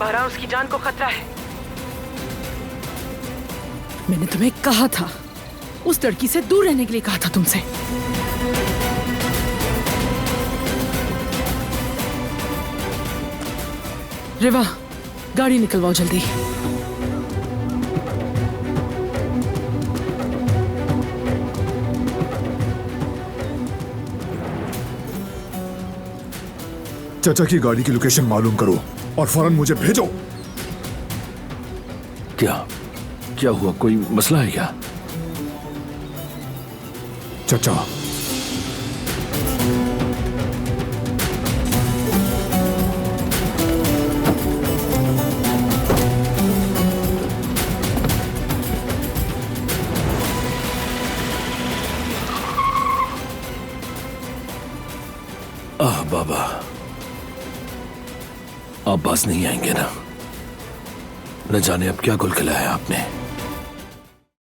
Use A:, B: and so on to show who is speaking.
A: बहरहाल उसकी जान को खतरा है।
B: मैंने तुम्हें कहा था, उस लड़की से दूर रहने के लिए कहा था तुमसे। रिवा, गाड़ी निकलवाओ जल्दी।
C: चाचा की गाड़ी की लोकेशन मालूम करो और फौरन मुझे भेजो।
D: क्या क्या हुआ? कोई मसला है क्या?
C: चाचा,
D: बाबा, आप पास नहीं आएंगे ना? न जाने अब क्या गुल खिलाया आपने।